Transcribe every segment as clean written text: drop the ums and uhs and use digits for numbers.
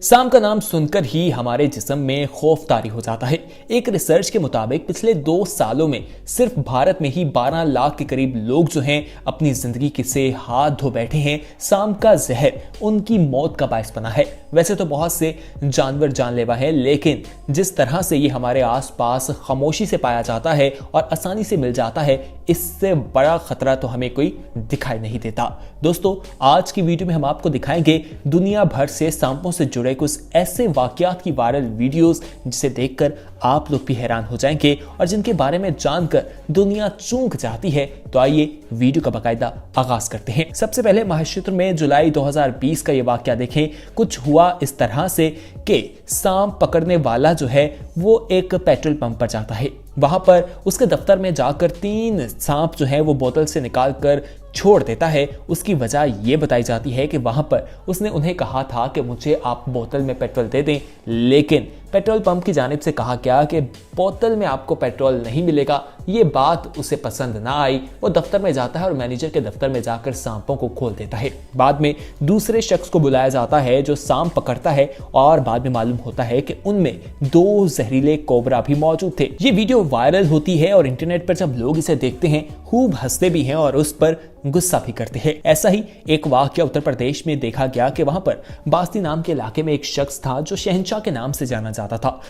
सांप का नाम सुनकर ही हमारे जिस्म में खौफ तारी हो जाता है। एक रिसर्च के मुताबिक पिछले 2 सालों में सिर्फ भारत में ही 12 लाख के करीब लोग जो हैं अपनी जिंदगी से हाथ धो बैठे हैं। सांप का जहर उनकी मौत का बायस बना है। वैसे तो बहुत से जानवर जानलेवा हैं, लेकिन जिस तरह से ये हमारे आसपास खामोशी से पाया जाता है और आसानी से मिल जाता है, इससे बड़ा खतरा तो हमें कोई दिखाई नहीं देता। दोस्तों, आज की वीडियो में हम आपको दिखाएंगे दुनिया भर से सांपों से जुड़े कुछ ऐसे वाकयात की वायरल वीडियोस जिसे देखकर आप लोग भी हैरान हो जाएंगे और जिनके बारे में जानकर दुनिया चौंक जाती है। तो आइए वीडियो का बाकायदा आगाज करते हैं। सबसे पहले महाराष्ट्र में जुलाई 2020 का यह वाकया देखें। कुछ हुआ इस तरह से कि सांप पकड़ने वाला जो है वो एक पेट्रोल पंप पर जाता है। वहां पर उसके दफ्तर में जाकर 3 सांप जो है वो बोतल से निकालकर छोड़ देता है। उसकी वजह यह बताई जाती है कि वहां पर उसने उन्हें कहा था कि मुझे आप बोतल में पेट्रोल दे दें, लेकिन पेट्रोल पंप की जानिब से कहा गया कि बोतल में आपको पेट्रोल नहीं मिलेगा। ये बात उसे पसंद ना आई। वो दफ्तर में जाता है और मैनेजर के दफ्तर में जाकर सांपों को खोल देता है। बाद में दूसरे शख्स को बुलाया जाता है जो सांप पकड़ता है और बाद में मालूम होता है कि उनमें 2 जहरीले कोबरा भी मौजूद थे। ये वीडियो वायरल होती है और इंटरनेट पर जब लोग इसे देखते हैं खूब हंसते भी हैं और उस पर गुस्सा भी करते हैं। ऐसा ही एक वाकया उत्तर प्रदेश में देखा गया कि वहां पर बास्ती नाम के इलाके में एक शख्स था जो शहंशाह के नाम से जाना जाता था।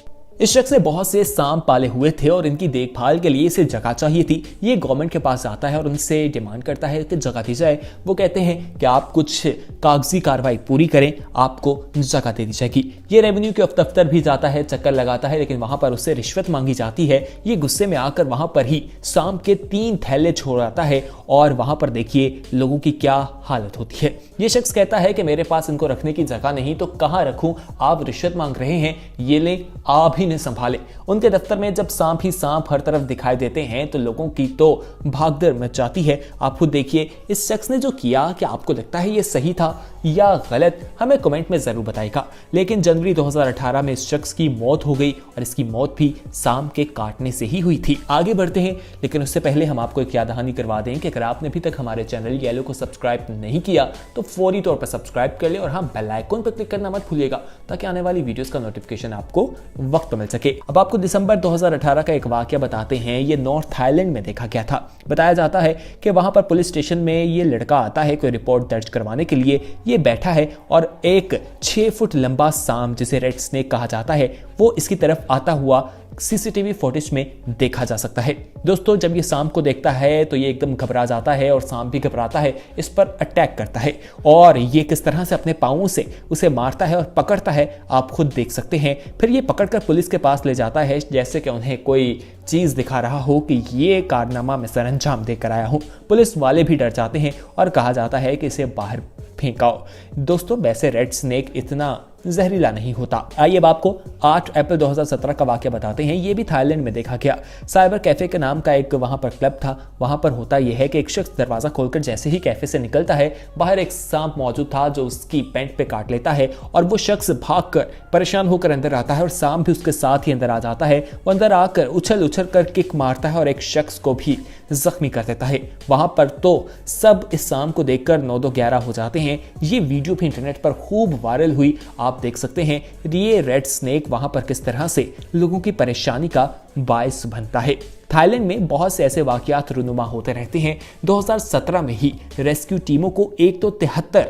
इस शख्स ने बहुत से सांप पाले हुए थे और इनकी देखभाल के लिए इसे जगह चाहिए थी। ये गवर्नमेंट के पास आता है और उनसे डिमांड करता है कि जगह दी जाए। वो कहते हैं कि आप कुछ कागजी कार्रवाई पूरी करें, आपको जगह दे दी जाएगी। ये रेवेन्यू के दफ्तर भी जाता है, चक्कर लगाता है, लेकिन वहां पर उससे रिश्वत मांगी जाती है। ये गुस्से में आकर वहां पर ही सांप के 3 थैले छोड़ आता है और वहां पर देखिए लोगों की क्या हालत होती है। ये शख्स कहता है कि मेरे पास इनको रखने की जगह नहीं तो कहां रखूं, आप रिश्वत मांग रहे हैं, ये ले आप ही ने संभाले। उनके दफ्तर में जब सांप ही सांप हर तरफ दिखाई देते हैं तो लोगों की तो भागदौड़ मच जाती है। आप खुद देखिए इस शख्स ने जो किया, क्या आपको लगता है ये सही था या गलत? हमें कमेंट में जरूर बताइएगा। लेकिन जनवरी 2018 में इस शख्स की मौत हो गई और इसकी मौत भी सांप के काटने से ही हुई थी। आगे बढ़ते हैं, लेकिन उससे पहले हम आपको एक याद दहानी करवा दें कि अगर आपने अभी तक हमारे चैनल येलो को सब्सक्राइब नहीं किया तो फौरी तौर पर सब्सक्राइब कर ले और हाँ, बेल आइकन पर क्लिक करना मत भूलिएगा ताकि आने वाली वीडियोस का नोटिफिकेशन आपको वक्त पर मिल सके। अब आपको दिसंबर 2018 का एक वाकया बताते हैं। ये नॉर्थ थाईलैंड में देखा गया था। बताया जाता है कि वहां पर पुलिस स्टेशन में ये लड़का आता है कोई रिपोर्ट दर्ज करवाने के लिए। ये बैठा है और एक 6 फुट लंबा सांप जिसे रेड स्नेक कहा जाता है वो इसकी तरफ आता हुआ सीसीटीवी फुटेज में देखा जा सकता है। दोस्तों, जब ये सांप को देखता है तो ये एकदम घबरा जाता है और सांप भी घबराता है, इस पर अटैक करता है और ये किस तरह से अपने पांवों से उसे मारता है और पकड़ता है आप खुद देख सकते हैं। फिर ये पकड़कर पुलिस के पास ले जाता है जैसे कि उन्हें कोई चीज दिखा रहा हो कि ये कारनामा मैं सरंजाम देकर आया हूं। पुलिस वाले भी डर जाते हैं और कहा जाता है कि इसे बाहर फेंकाओ। दोस्तों, वैसे रेड स्नेक इतना जहरीला नहीं होता। आइए अब आपको 8 अप्रैल 2017 का वाकया बताते हैं। ये भी थाईलैंड में देखा गया। साइबर कैफे के नाम का एक वहां पर क्लब था। वहां पर होता यह है कि एक शख्स दरवाजा खोलकर जैसे ही कैफे से निकलता है, बाहर एक सांप मौजूद था जो उसकी पैंट पे काट लेता है और वो शख्स भागकर परेशान होकर अंदर आता है और सांप भी उसके साथ ही अंदर आ जाता है। वो अंदर आकर उछल उछल कर किक मारता है और एक शख्स को भी जख्मी कर देता है। वहां पर तो सब इस सांप को देखकर 9-11 हो जाते हैं। ये वीडियो भी इंटरनेट पर खूब वायरल हुई। आप देख सकते हैं ये रेड स्नेक वहां पर किस तरह से लोगों की परेशानी का बायस बनता है। थाईलैंड में बहुत से ऐसे वाकयात रुनुमा होते रहते हैं। 2017 में ही रेस्क्यू टीमों को 173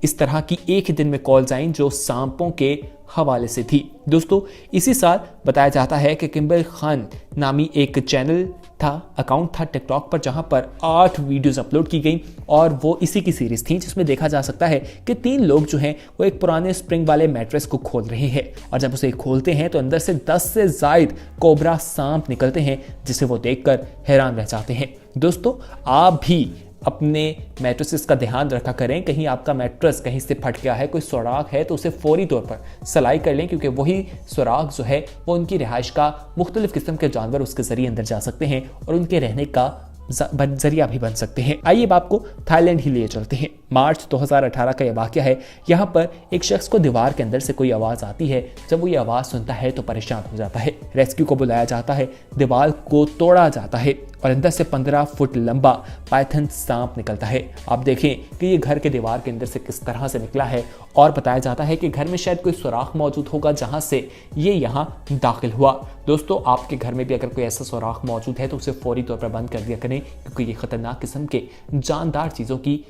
इस तरह की एक ही दिन में कॉल्स आई जो सांपों के हवाले से थी। दोस्तों, इसी साल बताया जाता है कि किम्बल खान नामी एक चैनल था, अकाउंट था टिकटॉक पर, जहां पर 8 वीडियोस अपलोड की गई और वो इसी की सीरीज थी जिसमें देखा जा सकता है कि 3 लोग जो हैं वो एक पुराने स्प्रिंग वाले मैट्रेस को खोल रहे हैं और जब उसे खोलते हैं तो अंदर से 10 से ज्यादा कोबरा सांप निकलते हैं जिसे वो देखकर हैरान रह जाते हैं। दोस्तों, आप भी अपने मैट्रेसेस का ध्यान रखा करें। कहीं आपका मैट्रेस कहीं से फट गया है, कोई सुराख है तो उसे फौरी तौर पर सलाई कर लें, क्योंकि वही सुराख जो है वो उनकी रिहाइश का मुख्तलिफ किस्म के जानवर उसके जरिए अंदर जा सकते हैं और उनके रहने का जरिया भी बन सकते हैं। आइए अब आपको थाईलैंड ही लिए चलते हैं। मार्च 2018 का यह वाकया है। यहाँ पर एक शख्स को दीवार के अंदर से कोई आवाज़ आती है। जब वो ये आवाज़ सुनता है तो परेशान हो जाता है। रेस्क्यू को बुलाया जाता है, दीवार को तोड़ा जाता है और अंदर से 15 फुट लंबा पाइथन सांप निकलता है। आप देखें कि ये घर के दीवार के अंदर से किस तरह से निकला है और बताया जाता है कि घर में शायद कोई सुराख मौजूद होगा जहां से ये यहाँ दाखिल हुआ। दोस्तों, आपके घर में भी अगर कोई ऐसा सुराख मौजूद है तो उसे फौरी तौर पर बंद कर दिया करें, क्योंकि ये खतरनाक किस्म के जानदार चीज़ों की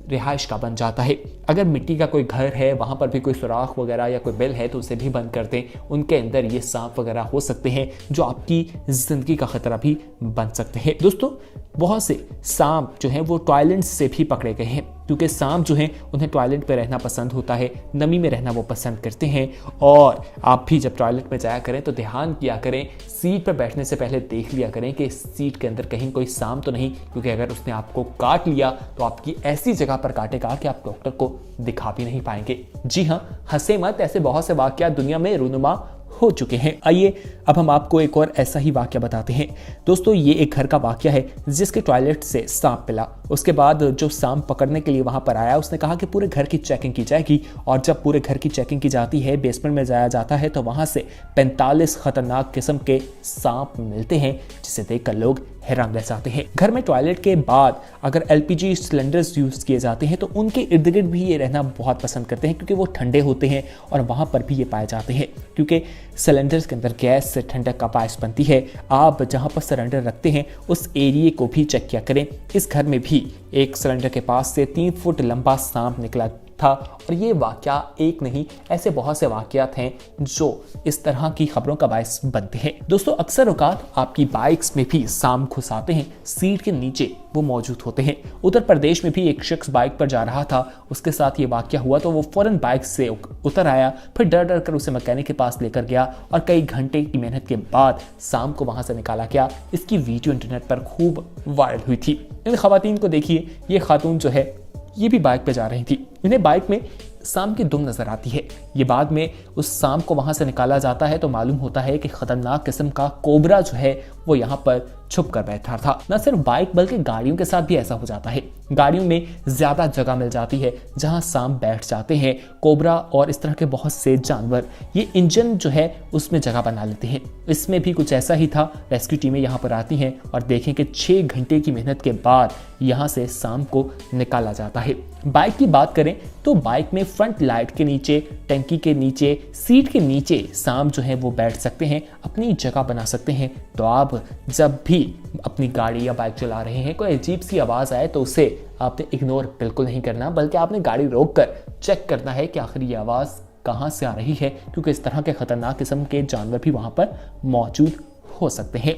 रिहाइश का बन जाता है। अगर मिट्टी का कोई घर है, वहाँ पर भी कोई सुराख वगैरह या कोई बिल है तो उसे भी बंद कर दें। उनके अंदर ये सांप वगैरह हो सकते हैं जो आपकी ज़िंदगी का खतरा भी बन सकते हैं। दोस्तों, बहुत से सांप जो हैं वो टॉयलेट से भी पकड़े गए हैं, क्योंकि सांप जो हैं उन्हें टॉयलेट पे रहना पसंद होता है, नमी में रहना वो पसंद करते हैं। और आप भी जब टॉयलेट में जाया करें तो ध्यान किया करें, सीट पर बैठने से पहले देख लिया करें कि सीट के अंदर कहीं कोई सांप तो नहीं, क्योंकि अगर उसने आपको काट लिया तो आपकी ऐसी जगह पर काटेगा कि आप डॉक्टर को दिखा भी नहीं पाएंगे। जी हाँ, हंसे मत, ऐसे बहुत से वाकया दुनिया में रूनुमा हो चुके हैं। आइए अब हम आपको एक और ऐसा ही वाकया बताते हैं। दोस्तों, ये एक घर का वाकया है जिसके टॉयलेट से सांप मिला। उसके बाद जो सांप पकड़ने के लिए वहां पर आया उसने कहा कि पूरे घर की चेकिंग की जाएगी, और जब पूरे घर की चेकिंग की जाती है, बेसमेंट में जाया जाता है तो वहां से 45 खतरनाक किस्म के सांप मिलते हैं, जिसे देखकर लोग हैरान रह जाते हैं। घर में टॉयलेट के बाद अगर LPG सिलेंडर्स यूज किए जाते हैं तो उनके इर्द गिर्द भी ये रहना बहुत पसंद करते हैं, क्योंकि वो ठंडे होते हैं और वहां पर भी ये पाए जाते हैं, क्योंकि सिलेंडर्स के अंदर गैस से ठंडक का बायस बनती है। आप जहां पर सिलेंडर रखते हैं उस एरिया को भी चेक किया करें। इस घर में भी एक सिलेंडर के पास से 3 फुट लंबा सांप निकला था, और ये वाकया एक नहीं, ऐसे बहुत से वाकयात हैं जो इस तरह की खबरों का बायस बनते हैं। दोस्तों, अक्सर औकात आपकी बाइक्स में भी सांप घुस आते हैं, सीट के नीचे वो मौजूद होते हैं। उत्तर प्रदेश में भी एक शख्स बाइक पर जा रहा था, उसके साथ ये वाकया हुआ तो वो फौरन बाइक से उतर आया, फिर डर डर कर उसे मैकेनिक के पास लेकर गया और कई घंटे की मेहनत के बाद सांप को वहां से निकाला गया। इसकी वीडियो इंटरनेट पर खूब वायरल हुई थी। इन खवातीन को देखिए, ये खातून जो है ये भी बाइक पे जा रही थी, इन्हें बाइक में सांप की दुम नजर आती है। ये बाद में उस सांप को वहां से निकाला जाता है तो मालूम होता है कि खतरनाक किस्म का कोबरा जो है वो यहाँ पर छुप कर बैठा था। न सिर्फ बाइक बल्कि गाड़ियों के साथ भी ऐसा हो जाता है। गाड़ियों में ज्यादा जगह मिल जाती है जहां सांप बैठ जाते हैं। कोबरा और इस तरह के बहुत से जानवर ये इंजन जो है उसमें जगह बना लेते हैं। इसमें भी कुछ ऐसा ही था। रेस्क्यू टीमें यहाँ पर आती हैं और देखें कि 6 घंटे की मेहनत के बाद यहाँ से सांप को निकाला जाता है। बाइक की बात करें तो बाइक में फ्रंट लाइट के नीचे, टंकी के नीचे, सीट के नीचे सांप जो है वो बैठ सकते हैं, अपनी जगह बना सकते हैं। तो आप जब भी अपनी गाड़ी या बाइक चला रहे हैं, कोई अजीब सी आवाज़ आए तो उसे आपने इग्नोर बिल्कुल नहीं करना, बल्कि आपने गाड़ी रोककर चेक करना है कि आखिर ये आवाज़ कहाँ से आ रही है, क्योंकि इस तरह के खतरनाक किस्म के जानवर भी वहाँ पर मौजूद हो सकते हैं।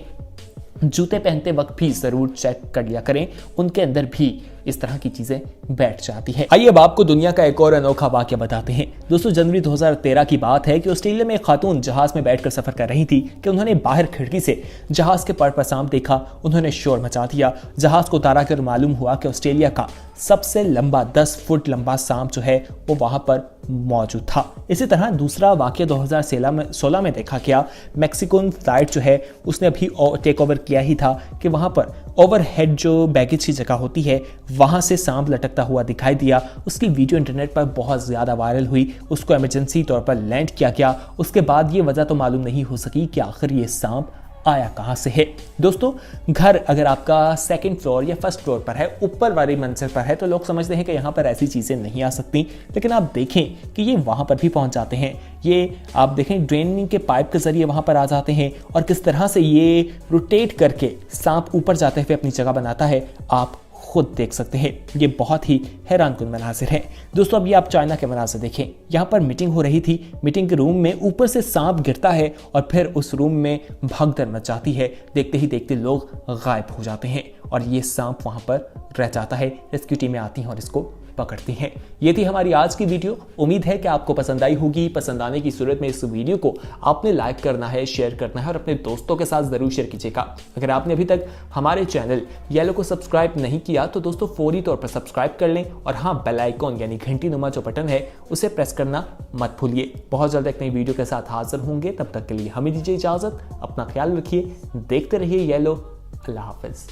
जूते पहनते वक्त भी जरूर चेक कर लिया करें, उनके अंदर भी इस तरह की चीजें बैठ जाती है। आइए अब आपको दुनिया का एक और अनोखा वाकया बताते हैं। दोस्तों, जनवरी 2013 की बात है कि ऑस्ट्रेलिया में एक खातून जहाज में बैठकर सफर कर रही थी कि उन्होंने बाहर खिड़की से जहाज के पर सांप देखा। उन्होंने शोर मचा दिया। जहाज को उतारा कर मालूम हुआ कि ऑस्ट्रेलिया का सबसे लंबा 10 फुट लंबा सांप जो है वो वहां पर मौजूद था। इसी तरह दूसरा वाकया 2016 में देखा गया। मैक्सिकन फ्लाइट जो है उसने अभी टेक ओवर किया ही था कि वहां पर ओवरहेड जो बैगेज की जगह होती है वहां से सांप लटकता हुआ दिखाई दिया। उसकी वीडियो इंटरनेट पर बहुत ज्यादा वायरल हुई। उसको इमरजेंसी तौर पर लैंड किया गया। उसके बाद ये वजह तो मालूम नहीं हो सकी कि आखिर ये सांप आया कहां से है। दोस्तों, घर अगर आपका 2nd फ्लोर या 1st फ्लोर पर है, ऊपर वाली मंजिल पर है, तो लोग समझते हैं कि यहाँ पर ऐसी चीजें नहीं आ सकती, लेकिन आप देखें कि ये वहां पर भी पहुंच जाते हैं। ये आप देखें ड्रेनिंग के पाइप के जरिए वहां पर आ जाते हैं और किस तरह से ये रोटेट करके सांप ऊपर जाते हुए अपनी जगह बनाता है, आप खुद देख सकते हैं। ये बहुत ही हैरानकुन मनाजिर है। दोस्तों, अब ये आप चाइना के मनाजिर देखें। यहाँ पर मीटिंग हो रही थी। मीटिंग के रूम में ऊपर से सांप गिरता है और फिर उस रूम में भगदड़ मच जाती है। देखते ही देखते लोग गायब हो जाते हैं और ये सांप वहां पर रह जाता है। रेस्क्यू टीमें आती हैं और इसको पकड़ती हैं। ये थी हमारी आज की वीडियो। उम्मीद है कि आपको पसंद आई होगी। पसंद आने की सूरत में इस वीडियो को आपने लाइक करना है, शेयर करना है और अपने दोस्तों के साथ जरूर शेयर कीजिएगा। अगर आपने अभी तक हमारे चैनल येलो को सब्सक्राइब नहीं किया तो दोस्तों फौरी तौर पर सब्सक्राइब कर लें और हाँ, बेल आइकॉन यानी घंटी नुमा जो बटन है उसे प्रेस करना मत भूलिए। बहुत जल्द एक नई वीडियो के साथ हाजिर होंगे। तब तक के लिए हमें दीजिए इजाजत। अपना ख्याल रखिए। देखते रहिए येलो। अल्लाह हाफिज।